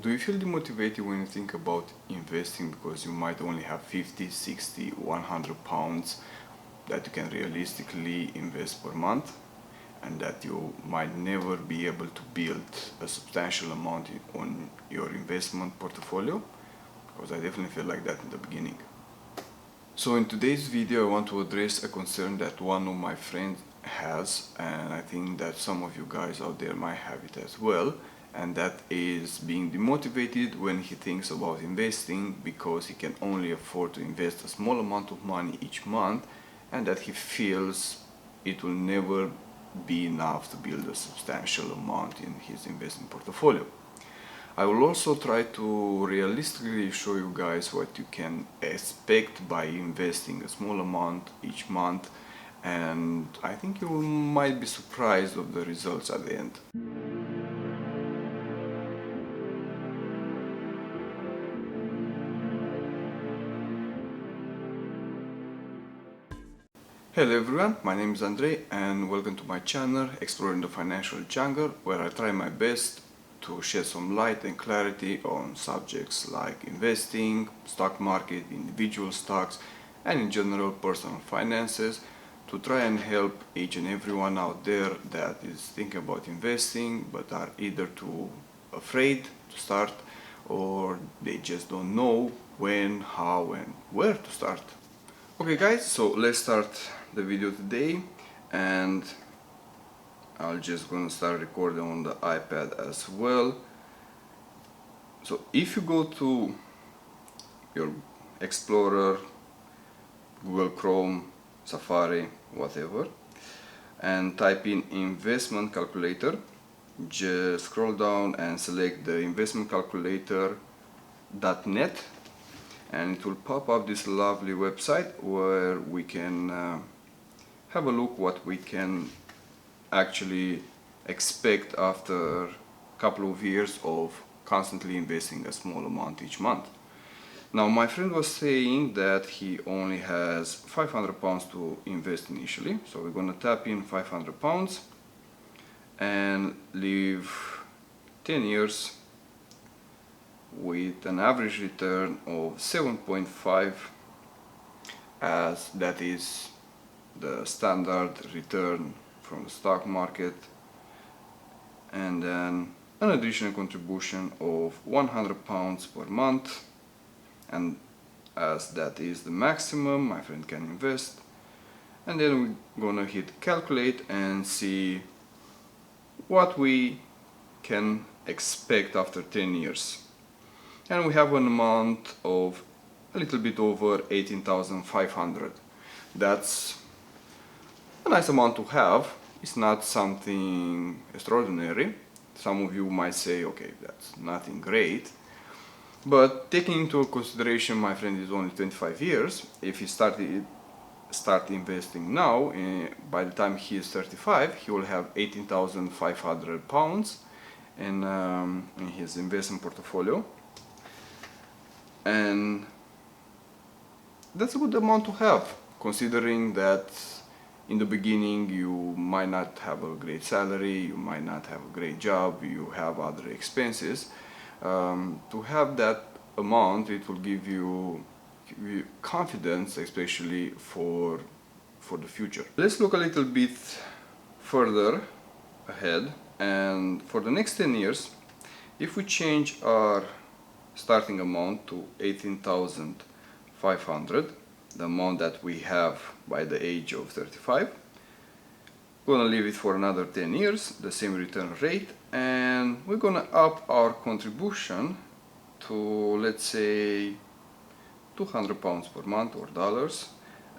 do you feel demotivated when you think about investing because you might only have 50, 60, 100 pounds that you can realistically invest per month, and that you might never be able to build a substantial amount on your investment portfolio? Because I definitely feel like that in the beginning. So in today's video I want to address a concern that one of my friends has, and I think that some of you guys out there might have it as well, and that is being demotivated when he thinks about investing because he can only afford to invest a small amount of money each month, and that he feels it will never be enough to build a substantial amount in his investment portfolio. I will also try to realistically show you guys what you can expect by investing a small amount each month, and I think you might be surprised of the results at the end. Hello everyone, my name is Andrei and welcome to my channel Exploring the Financial Jungle, where I try my best to shed some light and clarity on subjects like investing, stock market, individual stocks, and in general personal finances, to try and help each and everyone out there that is thinking about investing but are either too afraid to start, or they just don't know when, how and where to start. Okay guys, so let's start the video today, and I'll just gonna start recording on the iPad as well. So if you go to your Explorer, Google Chrome, Safari, whatever, and type in investment calculator, just scroll down and select the investment calculator.net, and it will pop up this lovely website where we can have a look what we can actually expect after a couple of years of constantly investing a small amount each month. Now my friend was saying that he only has 500 pounds to invest initially, so we're gonna tap in 500 pounds and leave 10 years with an average return of 7.5, as that is the standard return from the stock market, and then an additional contribution of 100 pounds per month, and as that is the maximum my friend can invest. And then we're gonna hit calculate and see what we can expect after 10 years. And we have an amount of a little bit over 18,500. That's a nice amount to have. It's not something extraordinary. Some of you might say, okay, that's nothing great. But taking into consideration my friend is only 25 years, if he start investing now, by the time he is 35, he will have 18,500 pounds in his investment portfolio. And that's a good amount to have, considering that in the beginning you might not have a great salary, you might not have a great job, you have other expenses. To have that amount, it will give you confidence, especially for the future. Let's look a little bit further ahead, and for the next 10 years, if we change our starting amount to 18,500, the amount that we have by the age of 35, we're gonna leave it for another 10 years, the same return rate, and we're gonna up our contribution to, let's say, 200 pounds per month or dollars,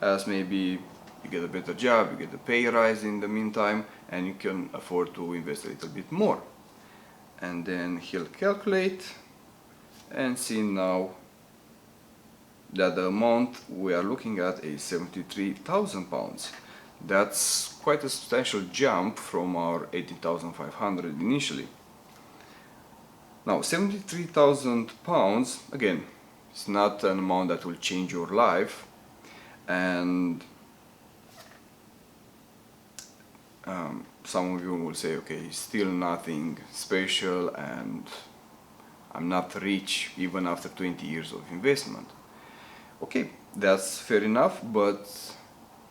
as maybe you get a better job, you get a pay rise in the meantime, and you can afford to invest a little bit more. And then he'll calculate and see now that the amount we are looking at is 73,000 pounds. That's quite a substantial jump from our 18,500 initially. Now 73,000 pounds, again, it's not an amount that will change your life, and some of you will say, okay, still nothing special, and I'm not rich even after 20 years of investment. Okay, that's fair enough, but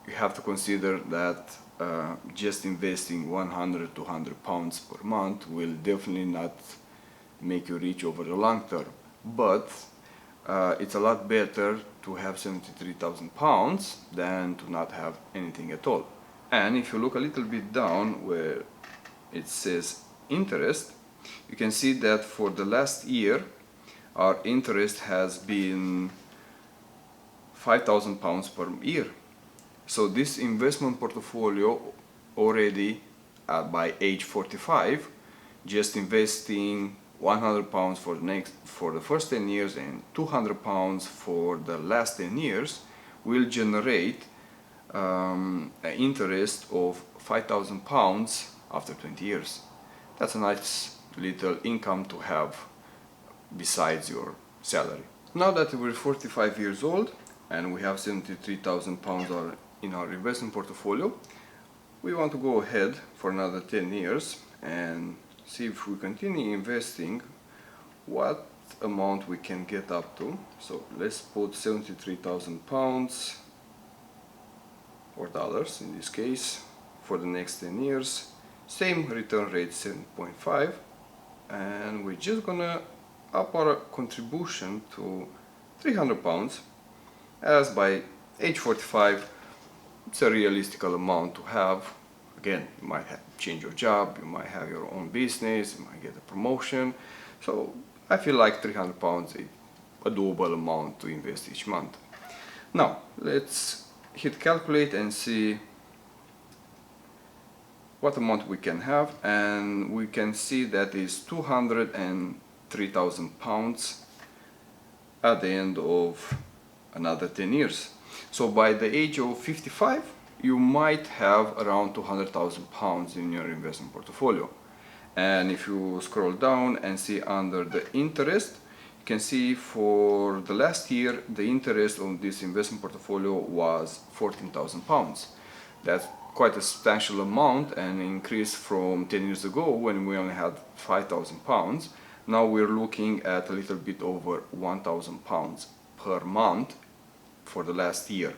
you have to consider that just investing 100 to 100 pounds per month will definitely not make you rich over the long term. But it's a lot better to have 73,000 pounds than to not have anything at all. And if you look a little bit down where it says interest, you can see that for the last year our interest has been 5,000 pounds per year. So this investment portfolio already by age 45, just investing 100 pounds for the first 10 years and 200 pounds for the last 10 years will generate an interest of 5,000 pounds after 20 years. That's a nice little income to have besides your salary. Now that we're 45 years old and we have 73,000 pounds in our investment portfolio, we want to go ahead for another 10 years and see if we continue investing what amount we can get up to. So let's put 73,000 pounds or dollars in this case for the next 10 years, same return rate 7.5, and we're just gonna up our contribution to 300 pounds, as by age 45 it's a realistic amount to have. Again, you might change your job, you might have your own business, you might get a promotion, so I feel like 300 pounds is a doable amount to invest each month. Now let's hit calculate and see what amount we can have, and we can see that is 203,000 pounds at the end of another 10 years. So by the age of 55 you might have around 200,000 pounds in your investment portfolio. And if you scroll down and see under the interest, you can see for the last year the interest on this investment portfolio was 14,000 pounds. That's quite a substantial amount, and increase from 10 years ago when we only had 5,000 pounds. Now we're looking at a little bit over 1,000 pounds per month for the last year.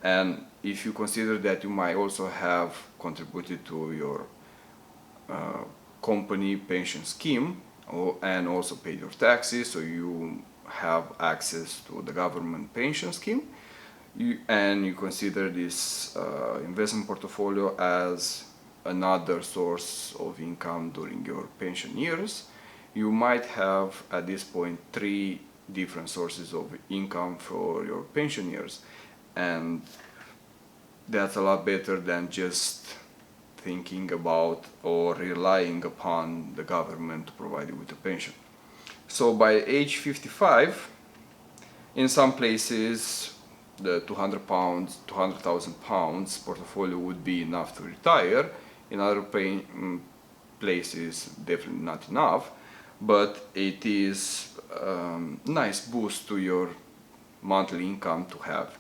And if you consider that you might also have contributed to your company pension scheme and also paid your taxes, so you have access to the government pension scheme, and you consider this investment portfolio as another source of income during your pension years, you might have at this point 3 different sources of income for your pension years, and that's a lot better than just thinking about or relying upon the government to provide you with a pension. So by age 55, in some places the 200,000 pounds portfolio would be enough to retire. In other places definitely not enough, but it is a nice boost to your monthly income to have.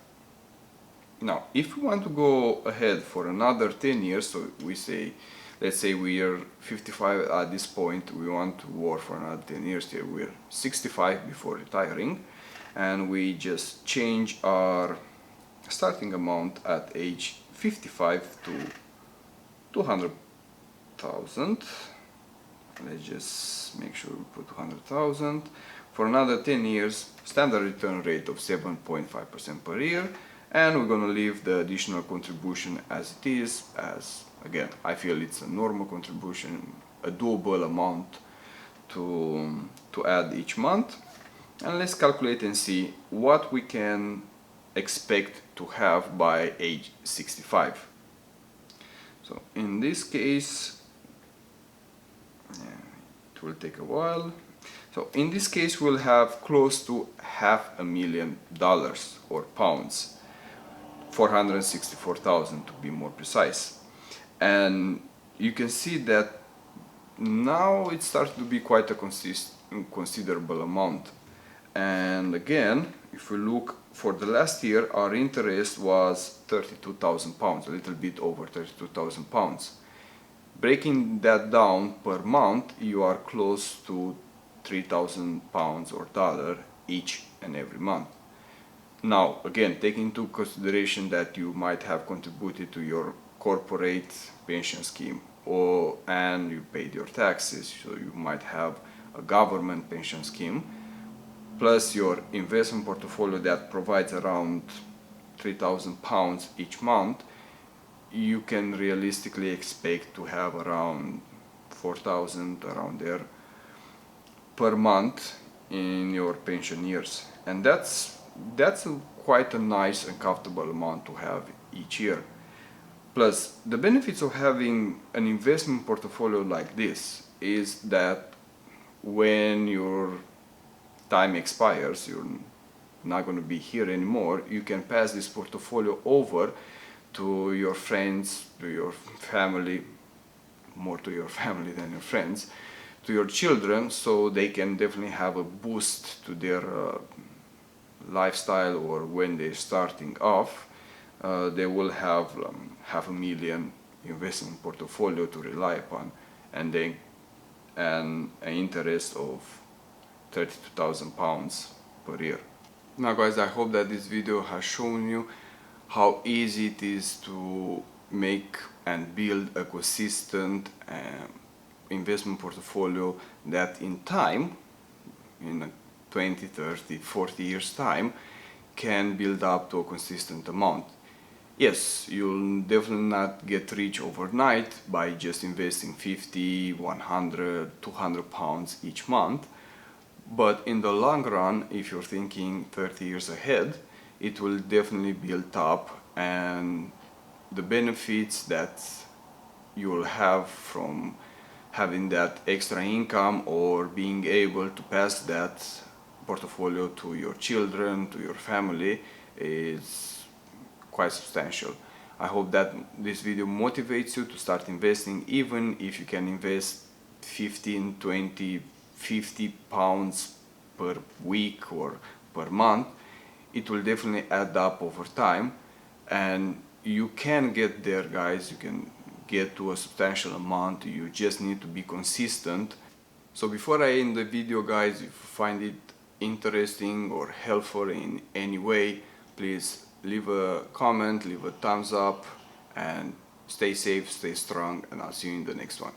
Now if we want to go ahead for another 10 years, so let's say we are 55 at this point, we want to work for another 10 years here, we're 65 before retiring, and we just change our starting amount at age 55 to 200,000. Let's just make sure we put 200,000 for another 10 years, standard return rate of 7.5% per year, and we're gonna leave the additional contribution as it is, as again I feel it's a normal contribution, a doable amount to add each month. And let's calculate and see what we can expect to have by age 65. So in this case, it will take a while. So in this case we'll have close to $500,000 or pounds, 464,000 to be more precise. And you can see that now it starts to be quite a considerable amount. And again, if we look for the last year, our interest was 32,000 pounds, a little bit over 32,000 pounds. Breaking that down per month, you are close to £3,000 or dollar each and every month. Now, again, take into consideration that you might have contributed to your corporate pension scheme, and you paid your taxes, so you might have a government pension scheme, plus your investment portfolio that provides around £3,000 each month. You can realistically expect to have around 4,000 around there per month in your pension years, and that's quite a nice and comfortable amount to have each year. Plus, the benefits of having an investment portfolio like this is that when your time expires, you're not going to be here anymore, you can pass this portfolio over to your friends, to your family, more to your family than your friends, to your children, so they can definitely have a boost to their lifestyle, or when they're starting off, they will have $500,000 investment portfolio to rely upon, and then an interest of £32,000 per year. Now guys, I hope that this video has shown you how easy it is to make and build a consistent investment portfolio that in time, in 20, 30, 40 years time, can build up to a consistent amount. Yes, you'll definitely not get rich overnight by just investing 50, 100, 200 pounds each month, but in the long run, if you're thinking 30 years ahead, it will definitely build up, and the benefits that you will have from having that extra income or being able to pass that portfolio to your children, to your family, is quite substantial. I hope that this video motivates you to start investing, even if you can invest 15, 20, 50 pounds per week or per month. It will definitely add up over time, and you can get there, guys. You can get to a substantial amount. You just need to be consistent. So before I end the video, guys, if you find it interesting or helpful in any way, please leave a comment, leave a thumbs up, and stay safe, stay strong, and I'll see you in the next one.